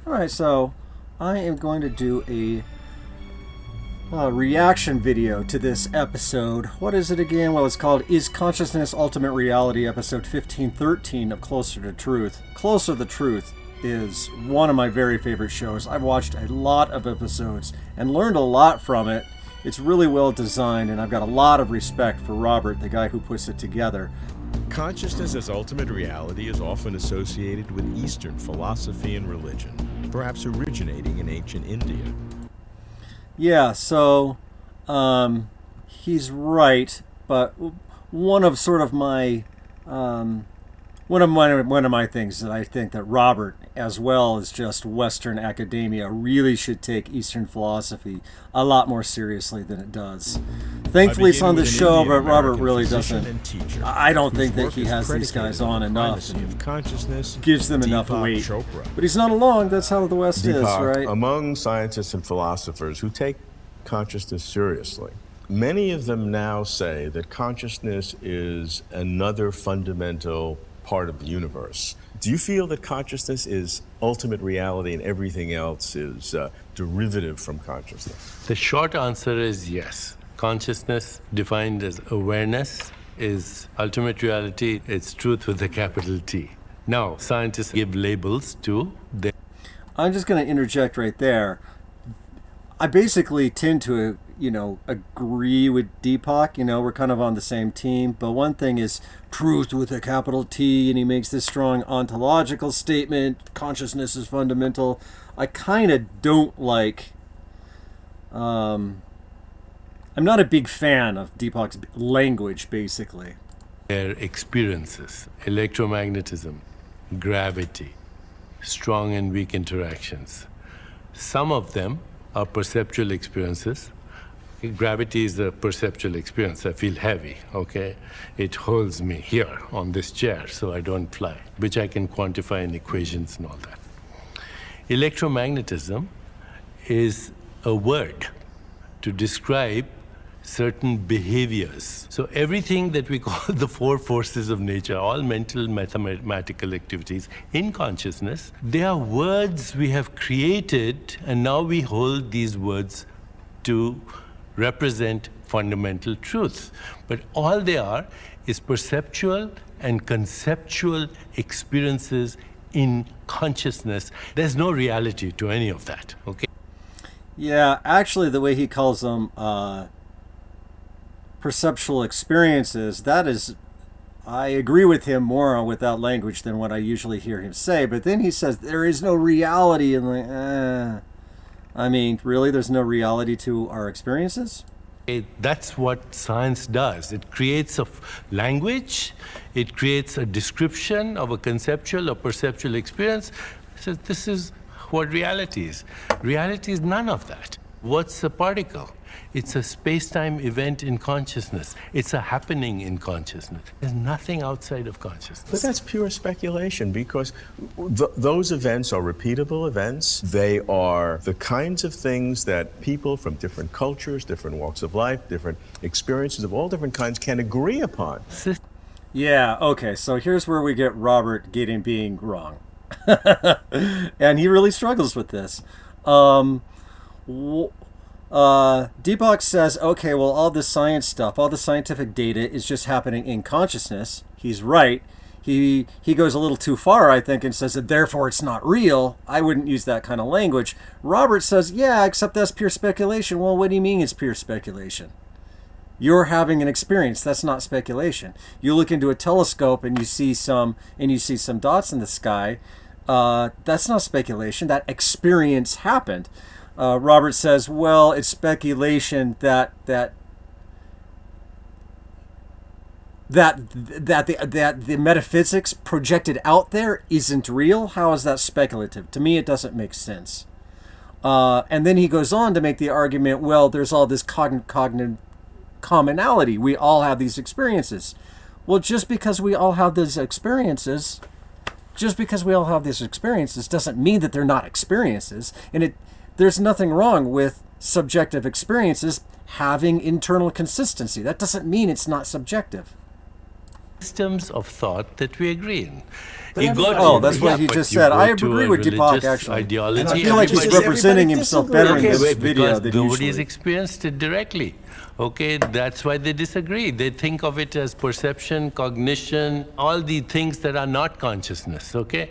Alright, so I am going to do a reaction video to this episode. What is it again? Well, it's called Is Consciousness Ultimate Reality? Episode 1513 of Closer to Truth. Closer to Truth is one of my very favorite shows. I've watched a lot of episodes and learned a lot from it. It's really well designed, and I've got a lot of respect for Robert, the guy who puts it together. Consciousness as ultimate reality is often associated with Eastern philosophy and religion, perhaps originating in ancient India. Yeah, so he's right, but one of my things that I think that Robert, as well as just Western academia, really should take Eastern philosophy a lot more seriously than it does. Thankfully, it's on the show, but Robert really doesn't. I don't think that he has these guys on enough and gives them enough weight. Chopra. But he's not alone. That's how the West is, Deepak, right? among scientists and philosophers who take consciousness seriously, many of them now say that consciousness is another fundamental part of the universe. Do you feel that consciousness is ultimate reality and everything else is derivative from consciousness? The short answer is yes. Consciousness, defined as awareness, is ultimate reality. It's truth with a capital T. Now, scientists give labels to them. I'm just going to interject right there. I basically tend to, agree with Deepak. We're kind of on the same team. But one thing is truth with a capital T, and he makes this strong ontological statement, consciousness is fundamental. I kind of don't like... I'm not a big fan of Deepak's language, basically. Their experiences, electromagnetism, gravity, strong and weak interactions. Some of them are perceptual experiences. Gravity is a perceptual experience. I feel heavy, okay? It holds me here on this chair so I don't fly, which I can quantify in equations and all that. Electromagnetism is a word to describe certain behaviors. So everything that we call the four forces of nature, all mental mathematical activities in consciousness, they are words we have created, and now we hold these words to represent fundamental truths. But all they are is perceptual and conceptual experiences in consciousness. There's no reality to any of that, okay? Yeah, actually the way he calls them perceptual experiences, that is, I agree with him more with that language than what I usually hear him say. But then he says there is no reality, and I mean, really, there's no reality to our experiences? That's what science does. It creates a language, it creates a description of a conceptual or perceptual experience. It says this is what reality is. Reality is none of that. What's a particle? It's a space-time event in consciousness. It's a happening in consciousness. There's nothing outside of consciousness. But that's pure speculation, because those events are repeatable events. They are the kinds of things that people from different cultures, different walks of life, different experiences of all different kinds can agree upon. Yeah, okay, so here's where we get Robert being wrong. And he really struggles with this. Deepak says, okay, well, all this science stuff, all the scientific data is just happening in consciousness. He's right. He goes a little too far, I think, and says that therefore it's not real. I wouldn't use that kind of language. Robert says, yeah, except that's pure speculation. Well, what do you mean it's pure speculation? You're having an experience. That's not speculation. You look into a telescope and you see some dots in the sky. That's not speculation. That experience happened. Robert says, well, it's speculation that the metaphysics projected out there isn't real. How is that speculative? To me, it doesn't make sense. And then he goes on to make the argument, well, there's all this cognitive commonality. We all have these experiences. Well, just because we all have these experiences doesn't mean that they're not experiences. And there's nothing wrong with subjective experiences having internal consistency. That doesn't mean it's not subjective. systems of thought that we agree in. That's what he just said. I agree with Deepak, actually. Ideology, I feel like he's representing himself better in this video than nobody's usually. experienced it directly. Okay, that's why they disagree. They think of it as perception, cognition, all the things that are not consciousness, okay?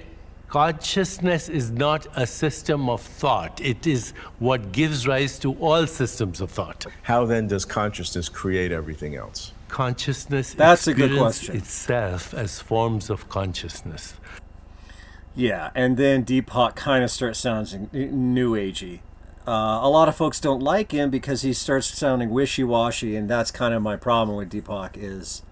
Consciousness is not a system of thought. It is what gives rise to all systems of thought. How then does consciousness create everything else? Consciousness That's a good experiences question. itself as forms of consciousness. Yeah, and then Deepak kind of starts sounding new agey. A lot of folks don't like him because he starts sounding wishy-washy, and that's kind of my problem with Deepak is,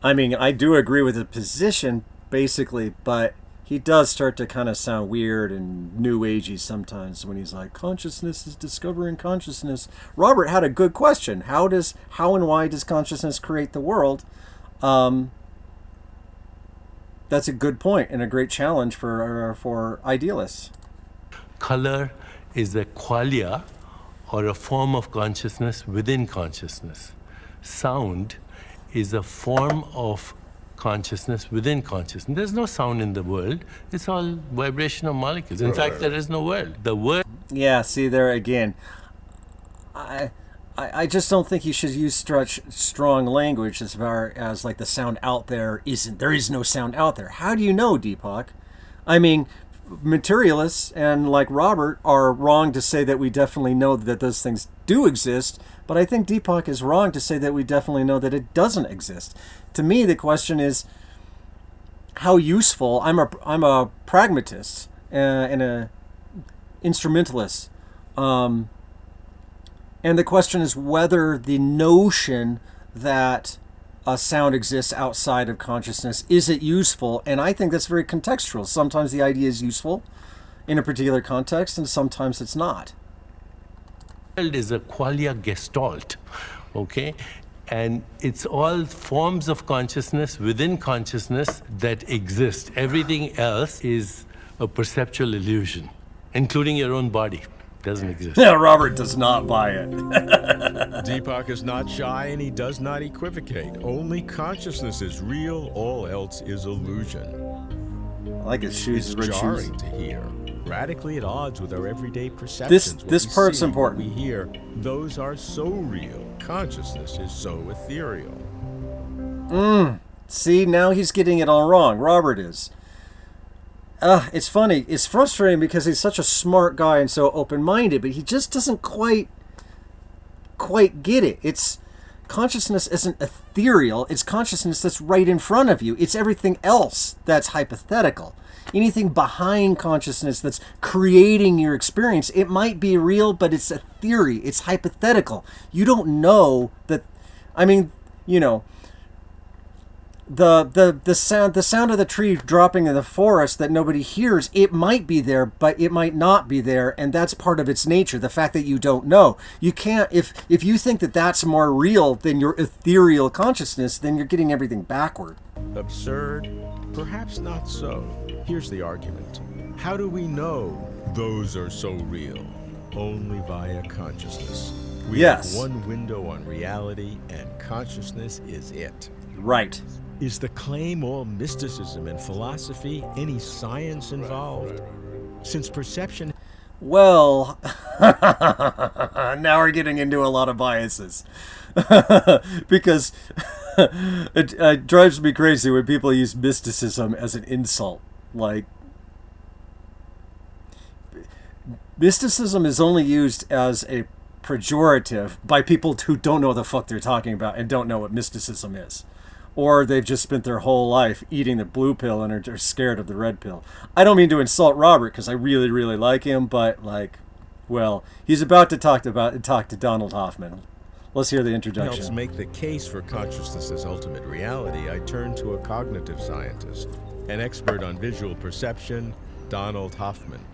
I mean, I do agree with the position, basically, but he does start to kind of sound weird and new agey sometimes when he's like, consciousness is discovering consciousness. Robert had a good question. How and why does consciousness create the world? That's a good point and a great challenge for idealists. Color is a qualia, or a form of consciousness within consciousness. Sound is a form of consciousness within consciousness. There's no sound in the world. It's all vibration of molecules. In fact, there is no world. The world... Yeah, see there again. I just don't think you should use strong language as far as like the sound out there isn't. There is no sound out there. How do you know, Deepak? I mean, materialists and like Robert are wrong to say that we definitely know that those things do exist, but I think Deepak is wrong to say that we definitely know that it doesn't exist. To me, the question is how useful. I'm a pragmatist and a instrumentalist, and the question is whether the notion that a sound exists outside of consciousness, is it useful? And I think that's very contextual. Sometimes the idea is useful in a particular context, and sometimes it's not. The world is a qualia gestalt, okay? And it's all forms of consciousness within consciousness that exist. Everything else is a perceptual illusion, including your own body. Doesn't exist. Yeah, Robert does not buy it. Deepak is not shy and he does not equivocate. Only consciousness is real, all else is illusion. I like his shoes. It's red jarring shoes. to hear, radically at odds with our everyday perceptions. This What we part's see, important. What we hear, those are so real. Consciousness is so ethereal. See, now he's getting it all wrong. Robert is. It's funny. It's frustrating because he's such a smart guy and so open-minded, but he just doesn't quite get it. It's consciousness isn't ethereal. It's consciousness that's right in front of you. It's everything else that's hypothetical. Anything behind consciousness that's creating your experience, it might be real, but it's a theory. It's hypothetical. You don't know that. I mean, you know, the sound of the tree dropping in the forest that nobody hears, it might be there, but it might not be there, and that's part of its nature, the fact that you don't know. You can't, if you think that that's more real than your ethereal consciousness, then you're getting everything backward. Absurd? Perhaps not so. Here's the argument. How do we know those are so real? Only via consciousness. We Yes. have one window on reality, and consciousness is it. Right. Is the claim all mysticism and philosophy, any science involved? Since perception... Well, now we're getting into a lot of biases. Because it drives me crazy when people use mysticism as an insult. Like, mysticism is only used as a pejorative by people who don't know what the fuck they're talking about and don't know what mysticism is. Or they've just spent their whole life eating the blue pill and are scared of the red pill. I don't mean to insult Robert because I really, really like him, but like, well, he's about to talk to Donald Hoffman. Let's hear the helps introduction. make the case for consciousness as ultimate reality, I turn to a cognitive scientist, an expert on visual perception, Donald Hoffman.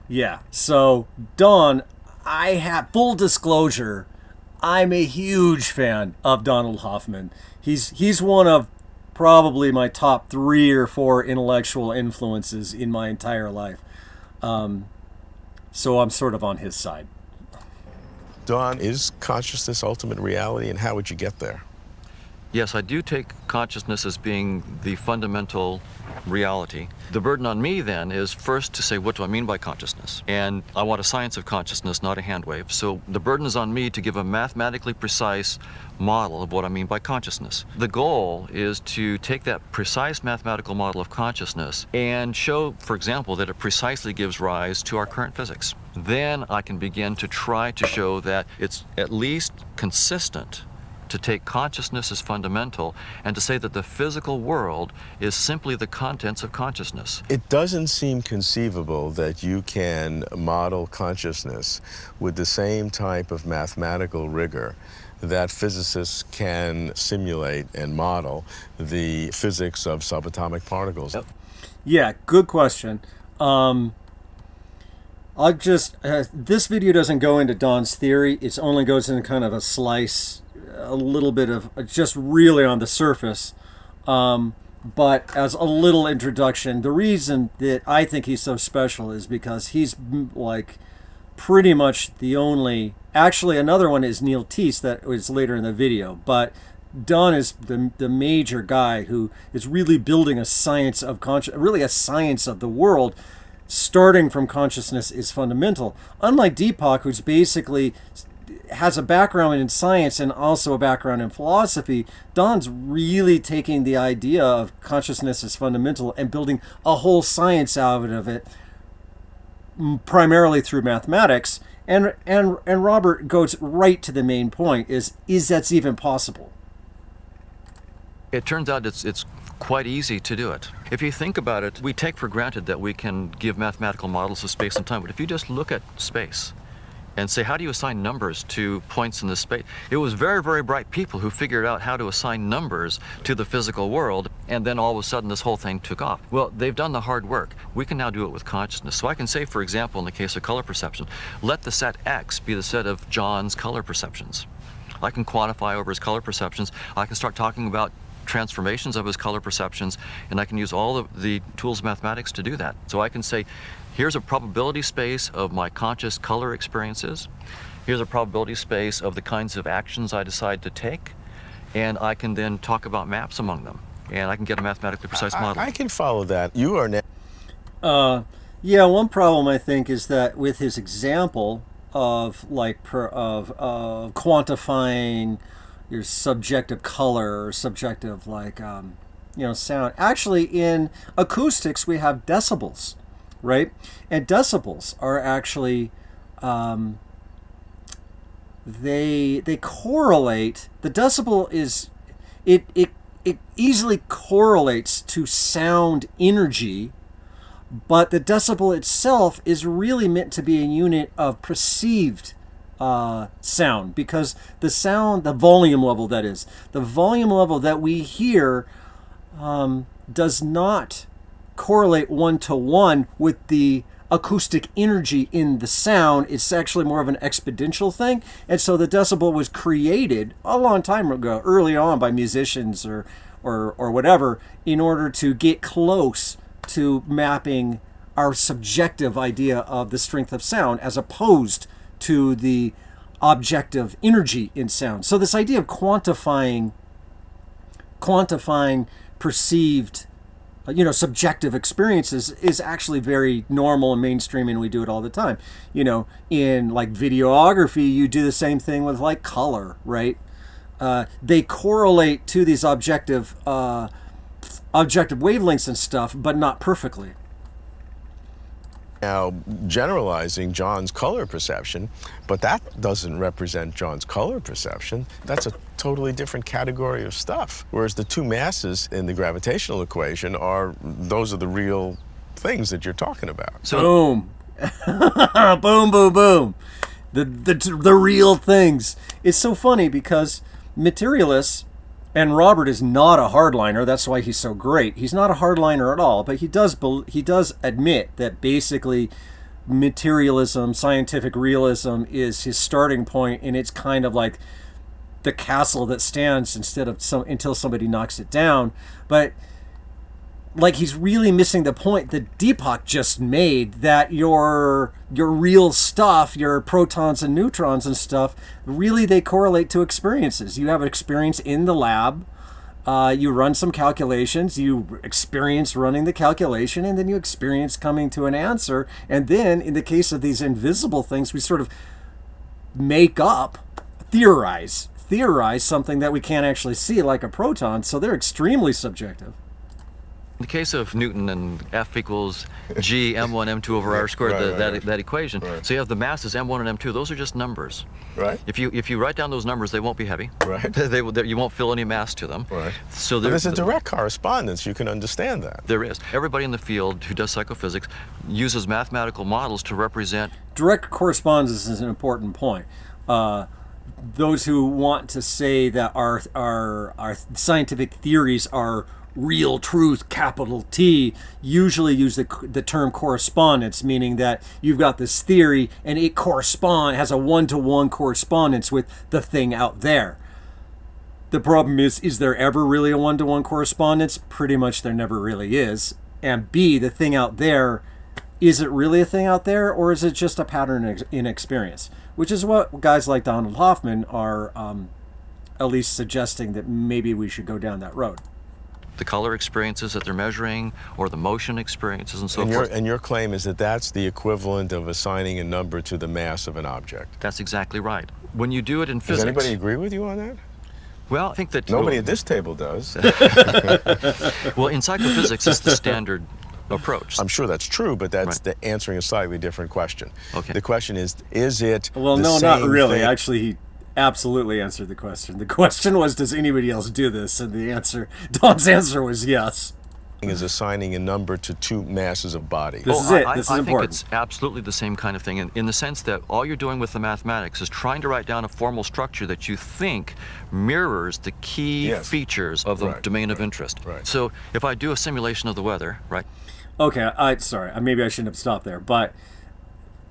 Yeah, so Don, I have full disclosure, I'm a huge fan of Donald Hoffman. He's one of probably my top 3 or 4 intellectual influences in my entire life. So I'm sort of on his side. Don, is consciousness ultimate reality, and how would you get there? Yes, I do take consciousness as being the fundamental reality. The burden on me then is first to say, what do I mean by consciousness? And I want a science of consciousness, not a hand wave. So the burden is on me to give a mathematically precise model of what I mean by consciousness. The goal is to take that precise mathematical model of consciousness and show, for example, that it precisely gives rise to our current physics. Then I can begin to try to show that it's at least consistent to take consciousness as fundamental and to say that the physical world is simply the contents of consciousness. It doesn't seem conceivable that you can model consciousness with the same type of mathematical rigor that physicists can simulate and model the physics of subatomic particles. Yep. Yeah, good question. I'll just, this video doesn't go into Don's theory. It only goes into kind of a slice, a little bit of, just really on the surface. But as a little introduction, the reason that I think he's so special is because he's like pretty much the only, actually another one is Neil Theise that was later in the video, but Don is the major guy who is really building a science of really a science of the world. Starting from consciousness is fundamental. Unlike Deepak, who's basically has a background in science and also a background in philosophy, Don's really taking the idea of consciousness as fundamental and building a whole science out of it, primarily through mathematics. And Robert goes right to the main point: is that's even possible? It turns out it's quite easy to do it. If you think about it, we take for granted that we can give mathematical models of space and time, but if you just look at space and say, how do you assign numbers to points in this space? It was very, very bright people who figured out how to assign numbers to the physical world, and then all of a sudden this whole thing took off. Well, they've done the hard work. We can now do it with consciousness. So I can say, for example, in the case of color perception, let the set X be the set of John's color perceptions. I can quantify over his color perceptions. I can start talking about transformations of his color perceptions, and I can use all of the tools of mathematics to do that. So I can say, here's a probability space of my conscious color experiences. Here's a probability space of the kinds of actions I decide to take, and I can then talk about maps among them, and I can get a mathematically precise model. I can follow that. You are Yeah, one problem I think is that with his example of like quantifying your subjective color or subjective like sound. Actually, in acoustics we have decibels, right? And decibels are actually they correlate. The decibel is it easily correlates to sound energy, but the decibel itself is really meant to be a unit of perceived sound, because the sound, the volume level, that is, the volume level that we hear does not correlate one-to-one with the acoustic energy in the sound. It's actually more of an exponential thing. And so the decibel was created a long time ago, early on, by musicians or whatever, in order to get close to mapping our subjective idea of the strength of sound as opposed to the objective energy in sound. So this idea of quantifying perceived subjective experiences is actually very normal and mainstream, and we do it all the time. In like videography, you do the same thing with like color, right? They correlate to these objective wavelengths and stuff, but not perfectly. now generalizing John's color perception, but that doesn't represent John's color perception. That's a totally different category of stuff. Whereas the two masses in the gravitational equation those are the real things that you're talking about. So, boom. Boom, boom, boom. The real things. It's so funny because materialists, and Robert is not a hardliner. That's why he's so great. He's not a hardliner at all, but he does admit that basically materialism, scientific realism, is his starting point, and it's kind of like the castle that stands until somebody knocks it down. But like, he's really missing the point that Deepak just made, that your real stuff, your protons and neutrons and stuff, really they correlate to experiences. You have an experience in the lab, You run some calculations, you experience running the calculation, and then you experience coming to an answer. And then, in the case of these invisible things, we sort of make up, theorize something that we can't actually see, like a proton. So they're extremely subjective. In the case of Newton and F equals G m1 m2 over r squared, that equation, so you have the masses m1 and m2. Those are just numbers. Right. If you write down those numbers, they won't be heavy. Right. You won't feel any mass to them. Right. So there's a direct correspondence. You can understand that. There is. Everybody in the field who does psychophysics uses mathematical models to represent. Direct correspondence is an important point. Those who want to say that our scientific theories are real truth, capital T, usually use the term correspondence, meaning that you've got this theory and it has a one-to-one correspondence with the thing out there. The problem is there ever really a one-to-one correspondence? Pretty much there never really is. And B, the thing out there, is it really a thing out there, or is it just a pattern in experience? Which is what guys like Donald Hoffman are at least suggesting that maybe we should go down that road. The color experiences that they're measuring, or the motion experiences, and so forth. And your claim is that that's the equivalent of assigning a number to the mass of an object. That's exactly right. When you do it in physics... Does anybody agree with you on that? Well, I think that... Nobody at this table does. Well, in psychophysics, it's the standard approach. I'm sure that's true, but that's answering a slightly different question. Okay. The question is it Well, the no, same not really. thing? Actually, he absolutely answered the question. The question was, does anybody else do this? And Don's answer was yes. Is assigning a number to two masses of body. This is it. This is I important. think it's absolutely the same kind of thing in the sense that all you're doing with the mathematics is trying to write down a formal structure that you think mirrors the key features of the domain of interest. Right. So if I do a simulation of the weather, right? Okay, sorry. Maybe I shouldn't have stopped there. But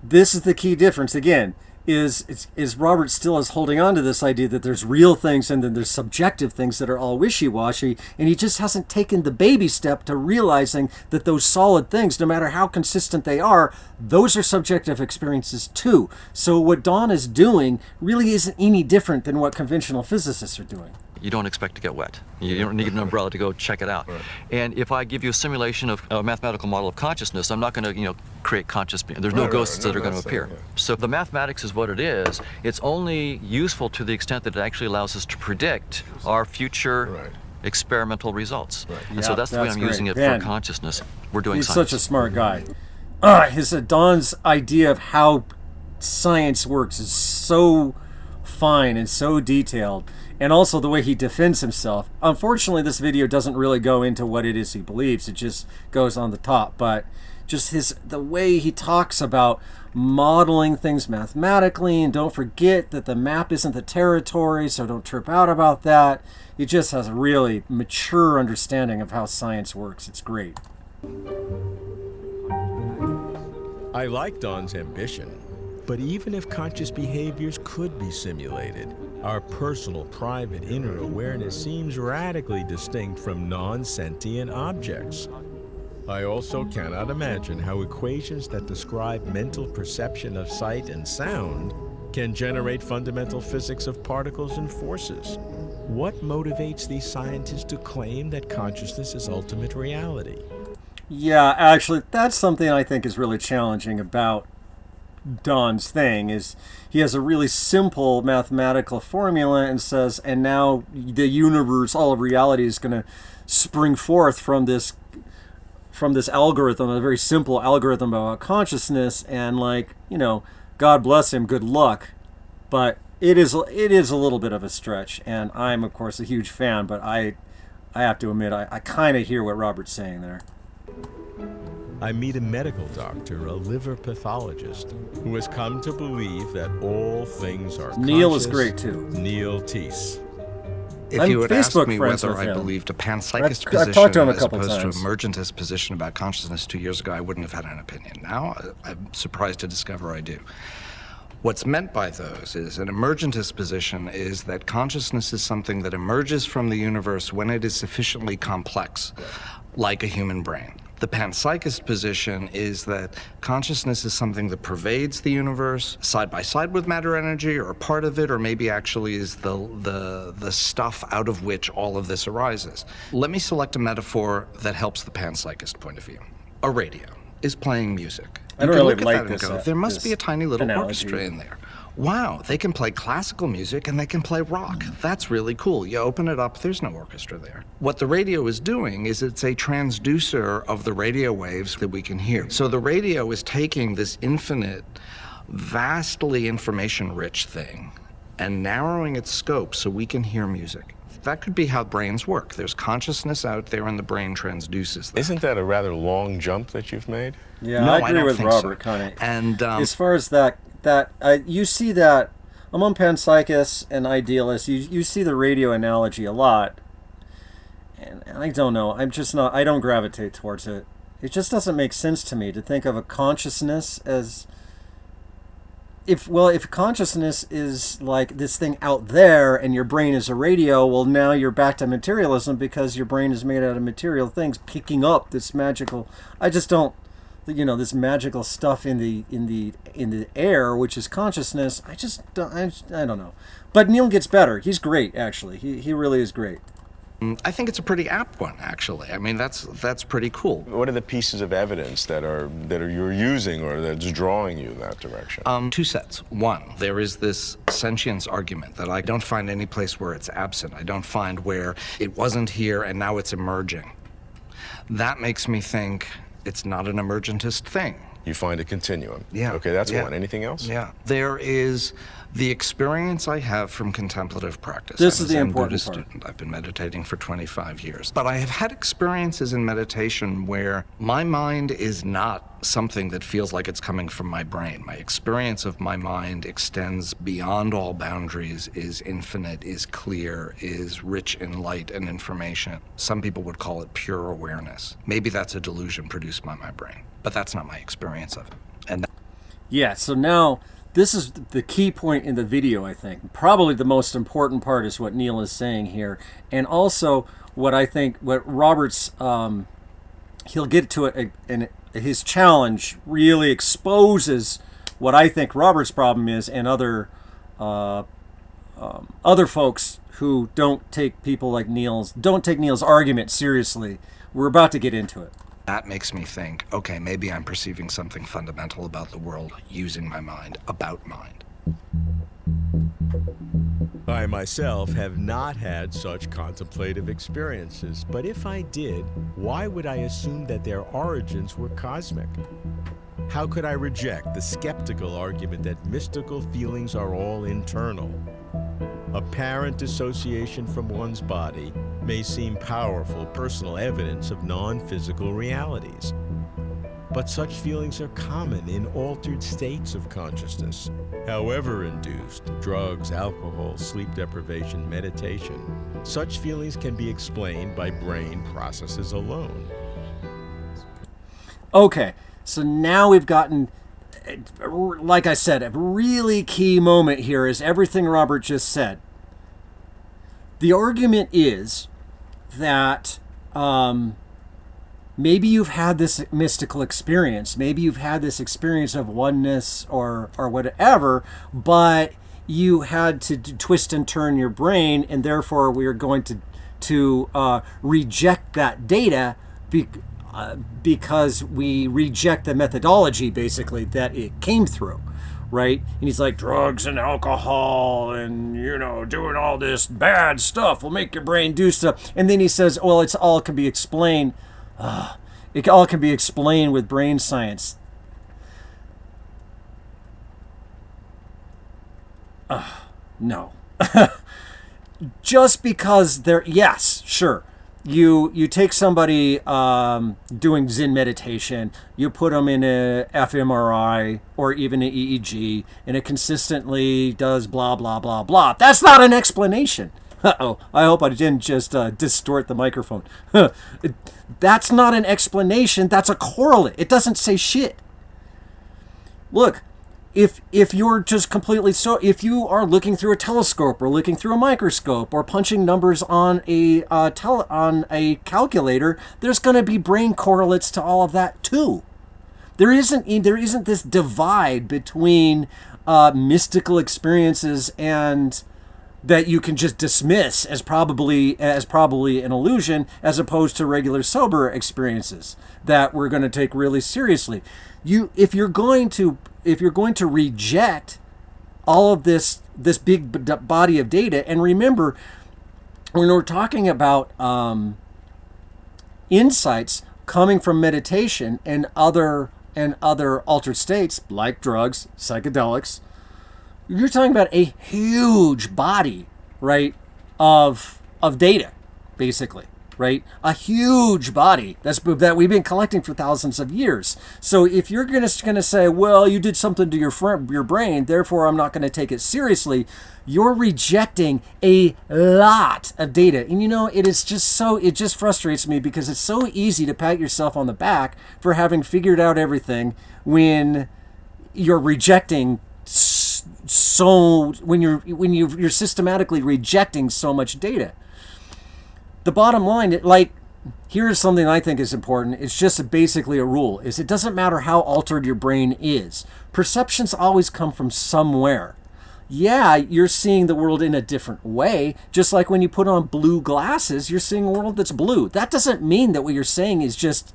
this is the key difference again. Is Robert still is holding on to this idea that there's real things and then there's subjective things that are all wishy-washy, and he just hasn't taken the baby step to realizing that those solid things, no matter how consistent they are, those are subjective experiences too. So what Don is doing really isn't any different than what conventional physicists are doing. You don't expect to get wet. You don't need an umbrella to go check it out. Right. And if I give you a simulation of a mathematical model of consciousness, I'm not going to, create conscious being. There's no ghosts that are going to appear. So the mathematics is what it is. It's only useful to the extent that it actually allows us to predict our future experimental results. Right. And so that's the way I'm using it for consciousness. We're doing He's science. such a smart guy. Don's idea of how science works is so fine and so detailed. And also the way he defends himself. Unfortunately, this video doesn't really go into what it is he believes. It just goes on the top. But just the way he talks about modeling things mathematically, and don't forget that the map isn't the territory, so don't trip out about that. He just has a really mature understanding of how science works. It's great. I like Don's ambition, but even if conscious behaviors could be simulated, our personal, private, inner awareness seems radically distinct from non-sentient objects. I also cannot imagine how equations that describe mental perception of sight and sound can generate fundamental physics of particles and forces. What motivates these scientists to claim that consciousness is ultimate reality? Yeah, actually, that's something I think is really challenging about Don's thing. Is he has a really simple mathematical formula and says, and now the universe, all of reality is going to spring forth from this algorithm, a very simple algorithm about consciousness, and God bless him, good luck. But it is a little bit of a stretch, and I'm of course a huge fan, but I have to admit I kind of hear what Robert's saying there. I meet a medical doctor, a liver pathologist, who has come to believe that all things are Neil conscious. is great too. Neil Theise. If you had asked Facebook me friends whether with I him. believed a panpsychist I've talked to him position a as couple opposed times. to emergentist position about consciousness 2 years ago, I wouldn't have had an opinion. Now, I'm surprised to discover I do. What's meant by those is an emergentist position is that consciousness is something that emerges from the universe when it is sufficiently complex, like a human brain. The panpsychist position is that consciousness is something that pervades the universe side by side with matter energy, or a part of it, or maybe actually is the stuff out of which all of this arises. Let me select a metaphor that helps the panpsychist point of view. A radio is playing music. I don't You can really look at like that and this, go, there must this be a tiny little analogy. orchestra in there. Wow, they can play classical music and they can play rock. That's really cool. You open it up, there's no orchestra there. What the radio is doing is it's a transducer of the radio waves that we can hear. So the radio is taking this infinite, vastly information-rich thing and narrowing its scope so we can hear music. That could be how brains work. There's consciousness out there and the brain transduces that. Isn't that a rather long jump that you've made? Yeah, No, I I agree don't with think Robert, so. kind of. And as far as that you see that among panpsychists and idealists, you see the radio analogy a lot, and I don't know. I'm just not. I don't gravitate towards it. It just doesn't make sense to me to think of a consciousness as if consciousness is like this thing out there and your brain is a radio, well, now you're back to materialism because your brain is made out of material things picking up this magical. I just don't. This magical stuff in the air, which is consciousness. I just don't. I don't know. But Neil gets better. He's great, actually. He really is great. I think it's a pretty apt one, actually. I mean, that's pretty cool. What are the pieces of evidence that you're using or that's drawing you in that direction? Two sets. One, there is this sentience argument that I don't find any place where it's absent. I don't find where it wasn't here and now it's emerging. That makes me think it's not an emergentist thing. You find a continuum. Yeah. Okay, that's yeah. one. Anything else? Yeah. There is the experience I have from contemplative practice. This I'm is a the Zen important Buddhist part. student. I've been meditating for 25 years. But I have had experiences in meditation where my mind is not something that feels like it's coming from my brain. My experience of my mind extends beyond all boundaries, is infinite, is clear, is rich in light and information. Some people would call it pure awareness. Maybe that's a delusion produced by my brain, but that's not my experience of it. And Yeah. So now this is the key point in the video. I think probably the most important part is what Neil is saying here, and also what I think what Robert's he'll get to it and his challenge really exposes what I think Robert's problem is, and other folks who don't take Neil's argument seriously. We're about to get into it. that makes me think, okay, maybe I'm perceiving something fundamental about the world using my mind, about mind. I myself have not had such contemplative experiences, but if I did, why would I assume that their origins were cosmic? How could I reject the skeptical argument that mystical feelings are all internal? Apparent dissociation from one's body may seem powerful personal evidence of non-physical realities. But such feelings are common in altered states of consciousness, however induced, drugs, alcohol, sleep deprivation, meditation. Such feelings can be explained by brain processes alone. Okay, so now we've gotten, like I said, a really key moment here is everything Robert just said. The argument is that maybe you've had this mystical experience, maybe you've had this experience of oneness or whatever, but you had to twist and turn your brain, and therefore we are going to reject that data because we reject the methodology, basically, that it came through, right? And he's like, drugs and alcohol and, doing all this bad stuff will make your brain do stuff. And then he says, well, it all can be explained. It all can be explained with brain science. No. Just because yes, sure. You take somebody doing Zen meditation, you put them in a fMRI or even an EEG, and it consistently does blah, blah, blah, blah. That's not an explanation. Uh-oh, I hope I didn't just distort the microphone. That's not an explanation, that's a correlate. It doesn't say shit. Look, if you're just completely if you are looking through a telescope or looking through a microscope or punching numbers on a calculator, there's going to be brain correlates to all of that too. There isn't this divide between mystical experiences and that you can just dismiss as probably an illusion, as opposed to regular sober experiences that we're going to take really seriously. If you're going to reject all of this big body of data, and remember, when we're talking about insights coming from meditation and other altered states like drugs, psychedelics, you're talking about a huge body, right, of data, basically, right? A huge body that we've been collecting for thousands of years. So if you're gonna say, well, you did something to your brain, therefore I'm not going to take it seriously, you're rejecting a lot of data. And it just frustrates me, because it's so easy to pat yourself on the back for having figured out everything when you're rejecting when you're systematically rejecting so much data. The bottom line, here's something I think is important. It's just basically a rule: is it doesn't matter how altered your brain is. Perceptions always come from somewhere. Yeah, you're seeing the world in a different way. Just like when you put on blue glasses, you're seeing a world that's blue. That doesn't mean that what you're saying is just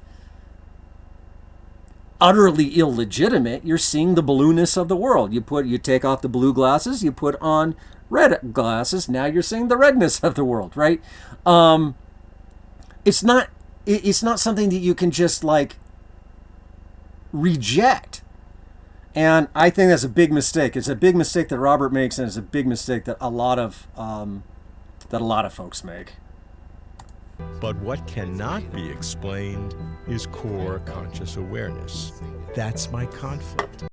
utterly illegitimate. You're seeing the blueness of the world. You take off the blue glasses, you put on red glasses. Now you're seeing the redness of the world, right? It's not something that you can just reject. And I think that's a big mistake. It's a big mistake that Robert makes, and it's a big mistake that a lot of folks make. But what cannot be explained is core conscious awareness. That's my conflict.